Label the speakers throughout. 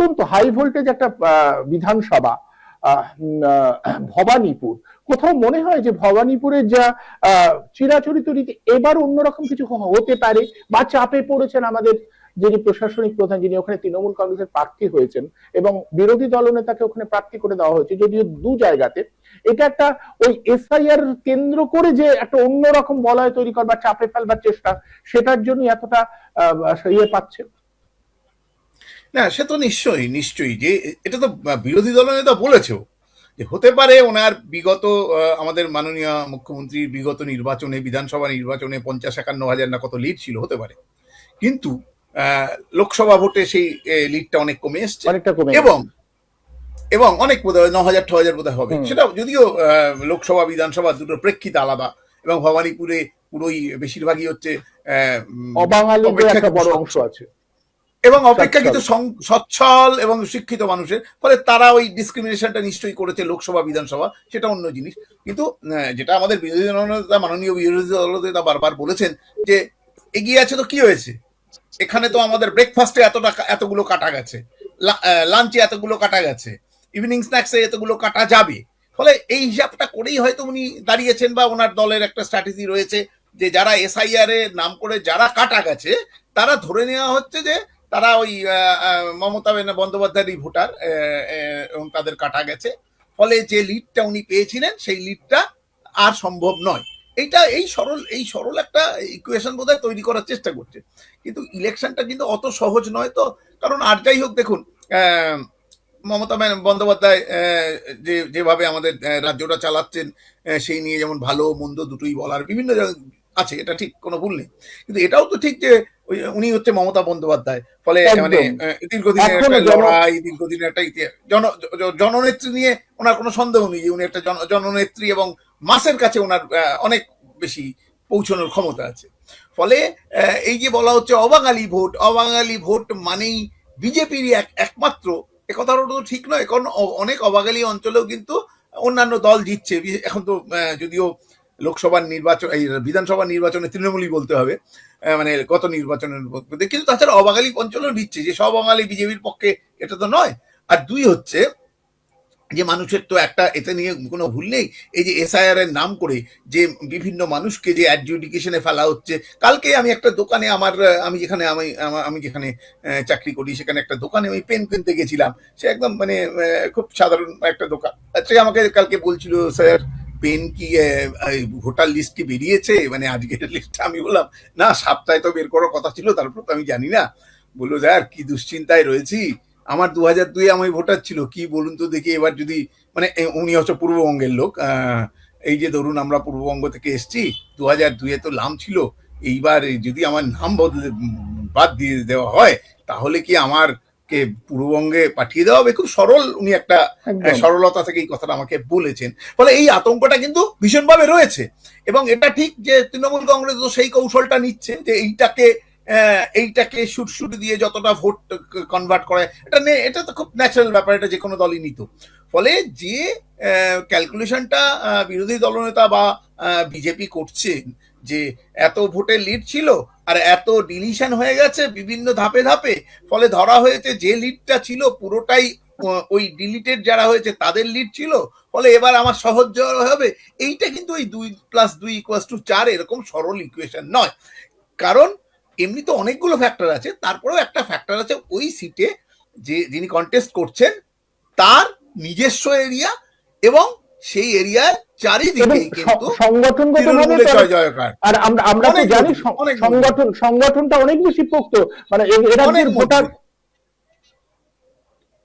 Speaker 1: অত্যন্ত high voltage একটা বিধানসভা ভবানীপুর, কোথাও মনে হয় যে ভবানীপুরের যা চিরাচরিত রীতি এবার অন্যরকম কিছু হতে পারে, বা চাপে পড়েছেন আমাদের যিনি প্রশাসনিক প্রধান, যিনি ওখানে তৃণমূল কংগ্রেসের প্রার্থী হয়েছেন এবং বিরোধী দলনেতাকে ওখানে প্রার্থী করে দেওয়া হয়েছে যদিও দু জায়গাতে, এটা একটা ওই এসআইআর কেন্দ্র করে যে একটা অন্যরকম বলয় তৈরি করবার, চাপে ফেলবার চেষ্টা, সেটার জন্য এতটা ইয়ে পাচ্ছে?
Speaker 2: না, সে তো নিশ্চয়ই নিশ্চয়ই যে এটা তো বিরোধী দলনেতা বলেছেও যে হতে পারে ওনার বিগত আমাদের মাননীয় মুখ্যমন্ত্রীর বিগত নির্বাচনে, বিধানসভা নির্বাচনে 50-51 হাজার না কত লিড ছিল, হতে পারে, কিন্তু লোকসভা ভোটে সেই লিডটা অনেক কমে এসছে,
Speaker 1: অনেকটা কমে
Speaker 2: এবং
Speaker 1: গেছে।
Speaker 2: এবং অনেক বোধহয় 9,000-6,000 বোধহয় হবে, সেটা যদিও লোকসভা বিধানসভা দুটোর প্রেক্ষিত আলাদা, এবং ভবানীপুরে পুরোই বেশিরভাগই হচ্ছে
Speaker 1: অবাঙালিদের একটা বড় অংশ আছে
Speaker 2: এবং অপেক্ষাকৃত সচ্ছল এবং শিক্ষিত মানুষের, ফলে তারা ওই ডিসক্রিমিনেশনটা নিশ্চয়ই করেছে লোকসভা বিধানসভা, সেটা অন্য জিনিস। কিন্তু যেটা আমাদের বিরোধী দলনেতা, মাননীয় বিরোধী দলনেতা বারবার বলেছেন যে এগিয়ে আছে তো কি হয়েছে, এখানে তো আমাদের ব্রেকফাস্টে এতগুলো কাটা গেছে, লাঞ্চে এতগুলো কাটা গেছে, ইভিনিং স্ন্যাক্সে এতগুলো কাটা যাবে। ফলে এই হিসাবটা করেই হয়তো উনি দাঁড়িয়েছেন, বা ওনার দলের একটা স্ট্র্যাটেজি রয়েছে যে যারা এসআইআর এর নাম করে যারা কাটা গেছে, তারা ধরে নেওয়া হচ্ছে যে তারা ওই মমতা বন্দ্যোপাধ্যায়েরই ভোটার, এবং তাদের কাটা গেছে, ফলে যে লিডটা উনি পেয়েছিলেন সেই লিডটা আর সম্ভব নয়। এই সরল একটা ইকুয়েশন বোধহয় তৈরি করার চেষ্টা করছে, কিন্তু ইলেকশনটা কিন্তু অত সহজ নয়। তো কারণ আর যাই হোক, দেখুন মমতা বন্দ্যোপাধ্যায় যেভাবে আমাদের রাজ্যটা চালাচ্ছেন, সেই নিয়ে যেমন ভালো মন্দ দুটোই বলার বিভিন্ন আছে, এটা ঠিক, কোনো ভুল নেই, কিন্তু এটাও তো ঠিক যে উনি হচ্ছে মমতা বন্দ্যোপাধ্যায়, ফলে মানে দীর্ঘদিনের একটা লড়াই, দীর্ঘদিনের একটা ইতিহাস, জননেত্রী নিয়ে ওনার কোনো সন্দেহ নেই যে উনি একটা জননেত্রী, এবং মাসের কাছে ওনার অনেক বেশি পৌঁছানোর ক্ষমতা আছে। ফলে এই যে বলা হচ্ছে অবাঙালি ভোট মানেই বিজেপির একমাত্র, একথাটা তো ঠিক নয়, কারণ অনেক অবাঙালি অঞ্চলেও কিন্তু অন্যান্য দল জিতছে। এখন তো যদিও লোকসভার নির্বাচন, এই বিধানসভা নির্বাচনে তৃণমূলই বলতে হবে, মানে গত নির্বাচনের মধ্যে, কিন্তু তাছাড়া অবাঙালি অঞ্চলেও দিচ্ছে, যে সব বাঙালি বিজেপির পক্ষে এটা তো নয়। আর দুই হচ্ছে যে মানুষের তো একটা, এতে নিয়ে কোনো ভুল নেই, এই যে এসআইআর এর নাম করে যে বিভিন্ন মানুষকে যে অ্যাডজুডিকেশনে ফেলা হচ্ছে। কালকে আমি একটা দোকানে আমি যেখানে চাকরি করি, সেখানে একটা দোকানে আমি পেন কিনতে গেছিলাম, সে একদম মানে খুব সাধারণ একটা দোকান, সে আমাকে কালকে বলছিল, স্যার পেন কি ভোটার লিস্ট কি বেরিয়েছে, মানে আজকের লিস্টটা? আমি বললাম না, সপ্তাহে তো বের করার কথা ছিল, তারপর তো আমি জানি না। বললো, স্যার কি দুশ্চিন্তায় রয়েছি, আমার 2002 আমি ভোটার ছিল, কি বলুন তো দেখি, এবার যদি মানে উনি হচ্ছে পূর্ববঙ্গের লোক, এই যে ধরুন আমরা পূর্ববঙ্গ থেকে এসছি, 2002 তো নাম ছিল, এইবার যদি আমার নাম বাদ দিয়ে দেওয়া হয়, তাহলে কি আমার কে পূর্ববঙ্গে পাঠিয়ে দেওয়া হবে? খুব সরল, উনি একটা সরলতা থেকে এই কথাটা আমাকে বলেছেন। ফলে এই আতঙ্কটা কিন্তু ভীষণভাবে রয়েছে, এবং এটা ঠিক যে তৃণমূল কংগ্রেস তো সেই কৌশলটা নিচ্ছে যে এইটাকে সুরসুর দিয়ে যতটা ভোট কনভার্ট করে, এটা তো খুব ন্যাচারাল ব্যাপার, এটা যে কোনো দলই নিত। ফলে যে ক্যালকুলেশনটা বিরোধী দলনেতা বা বিজেপি করছেন, যে এত ভোটের লিড ছিল আর এত ডিলিশন হয়ে গেছে বিভিন্ন ধাপে ধাপে, ফলে ধরা হয়েছে যে লিডটা ছিল পুরোটাই ওই ডিলিটেড যারা হয়েছে তাদের লিড ছিল, ফলে এবার আমার সহজ হবে। এইটা কিন্তু ওই 2+2=4 এরকম সরল ইকুয়েশন নয়, কারণ এমনি তো অনেকগুলো ফ্যাক্টর আছে, তারপরেও একটা ফ্যাক্টর আছে ওই সিটে যিনি কন্টেস্ট করছেন তার নিজস্ব এরিয়া, এবং সেই এরিয়ার চারিদিকে কিন্তু
Speaker 1: সংগঠনগতভাবে
Speaker 2: জয় জয়কার।
Speaker 1: আর আমরা তো জানি সংগঠনটা অনেক বেশি পোক্ত, মানে এর ভোটার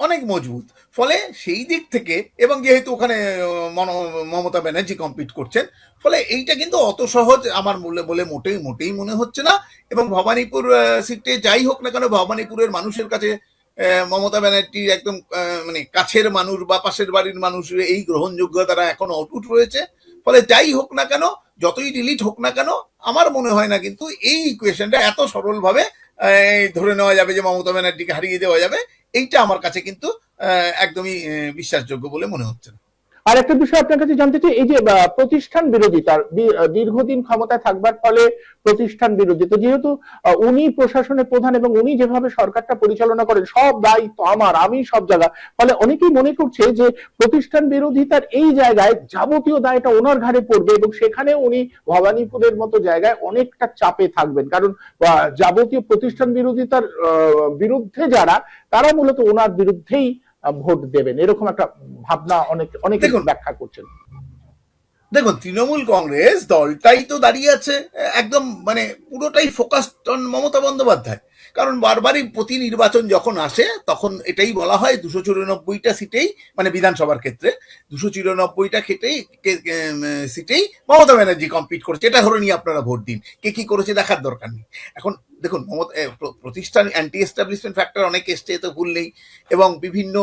Speaker 2: অনেক মজবুত। ফলে সেই দিক থেকে, এবং যেহেতু ওখানে মমতা ব্যানার্জি কম্পিট করছেন, ফলে এইটা কিন্তু অত সহজ আমার বলে মোটেই মনে হচ্ছে না। এবং ভবানীপুর সিটে যাই হোক না কেন, ভবানীপুরের মানুষের কাছে মমতা ব্যানার্জি একদম মানে কাছের মানুষ বা পাশের বাড়ির মানুষ, এই গ্রহণযোগ্যতাটা এখন অটুট রয়েছে। ফলে যাই হোক না কেন, যতই ডিলিট হোক না কেন, আমার মনে হয় না কিন্তু এই ইকুয়েশনটা এত সরলভাবে ধরে নেওয়া যাবে যে মমতা ব্যানার্জিকে হারিয়ে দেওয়া যাবে। এইটা আমার কাছে কিন্তু একদমই বিশ্বাসযোগ্য বলে মনে হচ্ছে না।
Speaker 1: আর একটা বিষয় আপনার কাছে জানতে চাই, এই যে প্রতিষ্ঠান বিরোধিতার দীর্ঘদিন ক্ষমতায় থাকবার ফলে প্রতিষ্ঠান বিরোধিতা, যেহেতু উনি প্রশাসনের প্রধান এবং উনি যেভাবে সরকারটা পরিচালনা করেন, সব দায়িত্ব আমার, আমি সব জায়গা, ফলে অনেকেই মনে করছে যে প্রতিষ্ঠান বিরোধিতার এই জায়গায় যাবতীয় দায়টা ওনার ঘাড়ে পড়বে এবং সেখানে উনি ভবানীপুরের মতো জায়গায় অনেকটা চাপে থাকবেন, কারণ যাবতীয় প্রতিষ্ঠান বিরোধিতার বিরুদ্ধে যারা, তারা মূলত ওনার বিরুদ্ধেই ভোট দেবেন, এরকম একটা ভাবনা অনেকে
Speaker 2: দেখুন
Speaker 1: ব্যাখ্যা করছেন।
Speaker 2: দেখুন তৃণমূল কংগ্রেস দলটাই তো দাঁড়িয়ে আছে একদম মানে পুরোটাই ফোকাসড অন মমতা বন্দ্যোপাধ্যায়। কারণ বারবারই প্রতি নির্বাচন যখন আসে তখন এটাই বলা হয় 294টা সিটেই, মানে বিধানসভার ক্ষেত্রে 294টা সিটেই মমতা ব্যানার্জি কমপ্লিট করেছে, এটা ধরে নিয়ে আপনারা ভোট দিন, কে কি করেছে দেখার দরকার নেই। এখন দেখুন প্রতিষ্ঠান অ্যান্টি এস্টাবলিশমেন্ট ফ্যাক্টর অনেক এসছে, তো ভুল নেই, এবং বিভিন্ন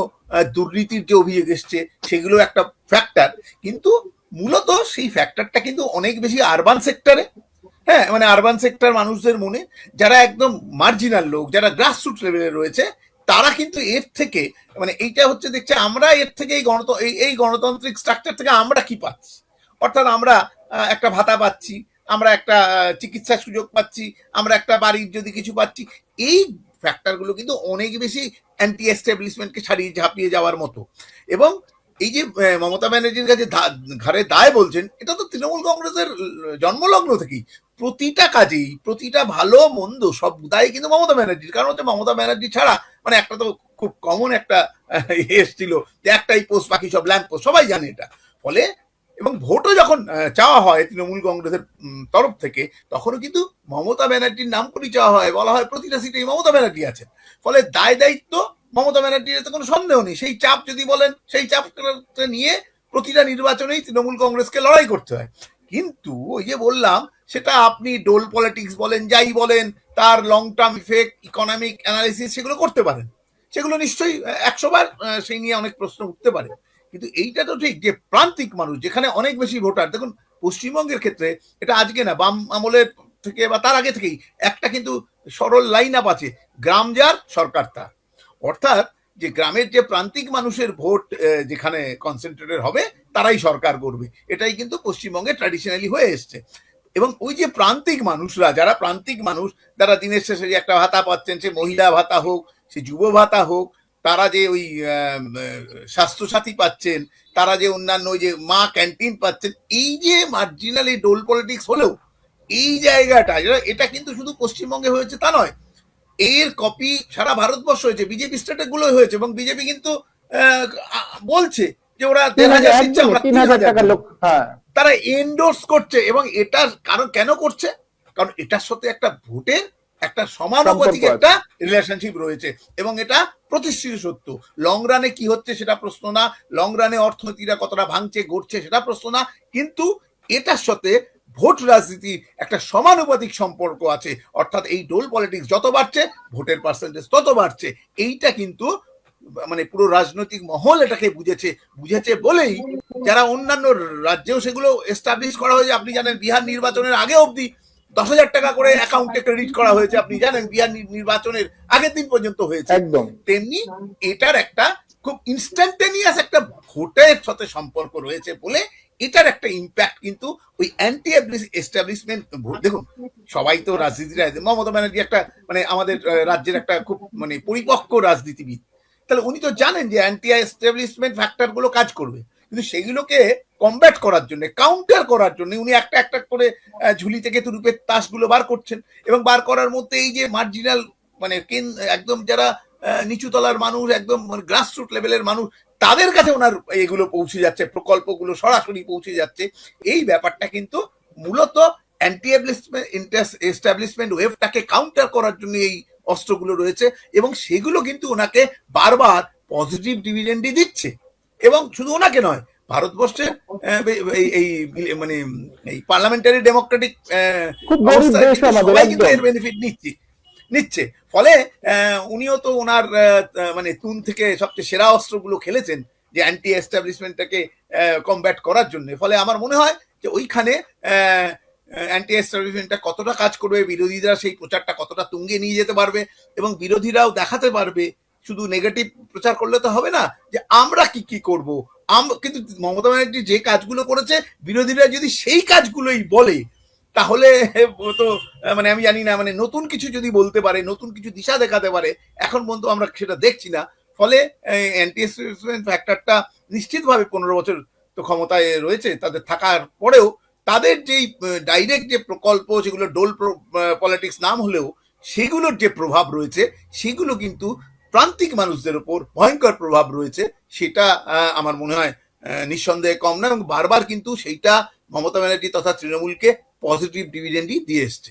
Speaker 2: দুর্নীতির যে অভিযোগ এসছে সেগুলো একটা ফ্যাক্টর, কিন্তু মূলত সেই ফ্যাক্টরটা কিন্তু অনেক বেশি আরবান সেক্টরে, হ্যাঁ মানে আরবান সেক্টর মানুষদের মনে, যারা একদম মার্জিনাল লোক, যারা গ্রাসরুট লেভেলে রয়েছে, তারা কিন্তু এর থেকে মানে এইটা হচ্ছে দেখছে আমরা এর থেকে এই গণতান্ত্রিক স্ট্রাকচার থেকে আমরা কি পাচ্ছি, অর্থাৎ আমরা একটা ভাতা পাচ্ছি, আমরা একটা চিকিৎসার সুযোগ পাচ্ছি, আমরা একটা বাড়ির যদি কিছু পাচ্ছি, এই ফ্যাক্টরগুলো কিন্তু অনেক বেশি অ্যান্টি এস্টাবলিশমেন্টকে ছাড়িয়ে ঝাঁপিয়ে যাওয়ার মতো। এবং এই যে মমতা ব্যানার্জির কাছে ঘাড়ে দায় বলছেন, এটা তো তৃণমূল কংগ্রেসের জন্মলগ্ন থেকেই প্রতিটা কাজেই, প্রতিটা ভালো মন্দ সব দায় কিন্তু মমতা ব্যানার্জির। কারণ হচ্ছে মমতা ব্যানার্জি ছাড়া মানে একটা তো খুব কমন একটা এসছিল যে একটাই পোস্ট, বাকি সব ল্যাম্প পোস্ট, সবাই জানে এটা। ফলে এবং ভোটও যখন চাওয়া হয় তৃণমূল কংগ্রেসের তরফ থেকে, তখনও কিন্তু মমতা ব্যানার্জির নাম করেই চাওয়া হয়, বলা হয় প্রতিটা সিটেই মমতা ব্যানার্জি আছেন। ফলে দায় দায়িত্ব মমতা ব্যানার্জির তো কোনো সন্দেহ নেই, সেই চাপ যদি বলেন সেই চাপ নিয়ে প্রতিটা নির্বাচনেই তৃণমূল কংগ্রেসকে লড়াই করতে হয়। কিন্তু ওই যে বললাম, সেটা আপনি ডোল পলিটিক্স বলেন, যাই বলেন, তার long term effect, economic analysis সেগুলো করতে পারেন, সেগুলো নিশ্চয়ই 100 বার সেই নিয়ে অনেক প্রশ্ন উঠতে পারে। কিন্তু এইটা তো ঠিক যে প্রান্তিক মানুষ যেখানে অনেক বেশি ভোটার, দেখুন পশ্চিমবঙ্গের ক্ষেত্রে এটা আজকে না, বাম আমলের থেকে বা তার আগে থেকেই একটা কিন্তু সরল লাইন আপ আছে, গ্রাম যার সরকার তার। অর্থাৎ যে গ্রামের যে প্রান্তিক মানুষের ভোট যেখানে কনসেন্ট্রেটেড হবে তারাই সরকার করবে, এটাই কিন্তু পশ্চিমবঙ্গে ট্র্যাডিশনালি হয়ে এসছে। এবং ওই যে প্রান্তিক মানুষরা, যারা প্রান্তিক মানুষ, যারা দিনের শেষে যে একটা ভাতা পাচ্ছেন, সে মহিলা ভাতা হোক, সে যুব ভাতা হোক, তারা যে ওই স্বাস্থ্যসাথী পাচ্ছেন, তারা যে অন্যান্য ওই যে মা ক্যান্টিন পাচ্ছেন, এই যে মার্জিনাল এই ডোল পলিটিক্স হলেও এই জায়গাটা, এটা কিন্তু শুধু পশ্চিমবঙ্গে হয়েছে তা নয়, এর কপি সারা ভারতবর্ষ হয়েছে, বিজেপি স্টেটে গুলো হয়েছে, এবং বিজেপি কিন্তু বলছে যে ওরা 1,500 দিচ্ছে, আমরা
Speaker 1: 3,000 টাকার লোক, হ্যাঁ,
Speaker 2: তারা এন্ডোর্স করছে। এবং এটার কারণ কেন করছে? কারণ এটার সাথে একটা ভোটের একটা সমানুপাতিক একটা রিলেশনশিপ রয়েছে, এবং এটা প্রতিষ্ঠিত সত্য। লং রানে কি হচ্ছে সেটা প্রশ্ন না, লং রানে অর্থনীতিরা কতটা ভাঙছে ঘটছে সেটা প্রশ্ন না, কিন্তু এটার সাথে ভোট রাজনীতির একটা সমানুপাতিক সম্পর্ক আছে। অর্থাৎ এই ডোল পলিটিক্স যত বাড়ছে, ভোটের পার্সেন্টেজ তত বাড়ছে। এইটা কিন্তু মানে পুরো রাজনৈতিক মহল এটাকে বুঝেছে বলেই যারা অন্যান্য রাজ্যেও সেগুলো এস্টাবলিশ করা হয়েছে। আপনি জানেন বিহার নির্বাচনের আগে অবধি 10,000 টাকা করে অ্যাকাউন্টে ক্রেডিট করা হয়েছে, আপনি জানেন বিহার নির্বাচনের আগের দিন পর্যন্ত হয়েছে।
Speaker 1: একদম
Speaker 2: তেমনি এটার একটা খুব ইনস্ট্যান্টেনিয়াস একটা ভোটের সাথে সম্পর্ক রয়েছে বলে এটার একটা ইম্প্যাক্ট কিন্তু ওই অ্যান্টি এস্টাবলিশমেন্ট। দেখুন সবাই তো রাজনীতিরা, মমতা ব্যানার্জি একটা মানে আমাদের রাজ্যের একটা খুব মানে পরিপক্ক রাজনীতিবিদ, তাহলে উনি তো জানেন যে অ্যান্টি এস্টাবলিশমেন্ট ফ্যাক্টর গুলো কাজ করবে, কিন্তু সেগুলোকে কমব্যাট করার জন্য, কাউন্টার করার জন্য উনি একটা একটা করে ঝুলি থেকে তুরুপের তাসগুলো বার করছেন। এবং বার করার মধ্যে এই যে মার্জিনাল মানে একদম যারা নিচু তলার মানুষ, একদম গ্রাসরুট লেভেলের মানুষ, তাদের কাছে ওনার এগুলো পৌঁছে যাচ্ছে, প্রকল্পগুলো সরাসরি পৌঁছে যাচ্ছে। এই ব্যাপারটা কিন্তু মূলত অ্যান্টি এস্টাবলিশমেন্ট ওয়েভটাকে কাউন্টার করার জন্য এই অস্ত্রগুলো রয়েছে, এবং সেগুলো কিন্তু ওনাকে বারবার পজিটিভ ডিভিডেন্ডই দিচ্ছে। এবং শুধু ওনাকে নয়, ভারতবর্ষের এই মানে এই পার্লামেন্টারি ডেমোক্রেটিক সবাই কিন্তু এর বেনিফিট নিচ্ছে। ফলে উনিও তো ওনার মানে তুন থেকে সবচেয়ে সেরা অস্ত্রগুলো খেলেছেন যে অ্যান্টি এস্টাবলিশমেন্টটাকে কমব্যাট করার জন্য। ফলে আমার মনে হয় যে ওইখানে অ্যান্টি এস্টাবলিশমেন্টটা কতটা কাজ করবে, বিরোধীরা সেই প্রচারটা কতটা তুঙ্গে নিয়ে যেতে পারবে, এবং বিরোধীরাও দেখাতে পারবে, শুধু নেগেটিভ প্রচার করলে তো হবে না, যে আমরা কি কি করব, কিন্তু মমতা ব্যানার্জি যে কাজগুলো করেছে, বিরোধীরা যদি সেই কাজগুলোই বলে, তাহলে তো মানে আমি জানি না, মানে নতুন কিছু যদি বলতে পারে, নতুন কিছু দিশা দেখাতে পারে, এখন পর্যন্ত আমরা সেটা দেখছি না। ফলে অ্যান্টি এস্টাবলিশমেন্ট ফ্যাক্টরটা নিশ্চিতভাবে 15 বছর তো ক্ষমতায় রয়েছে, তাদের থাকার পরেও তাদের যেই ডাইরেক্ট যে প্রকল্প, যেগুলো ডোল পলিটিক্স নাম হলেও সেগুলোর যে প্রভাব রয়েছে, সেগুলো কিন্তু প্রান্তিক মানুষদের উপর ভয়ঙ্কর প্রভাব রয়েছে। সেটা আমার মনে হয় নিঃসন্দেহে কম না, এবং বারবার কিন্তু সেইটা মমতা ব্যানার্জি তথা তৃণমূলকে পজিটিভ ডিভিডেন্ডই দিয়ে এসছে।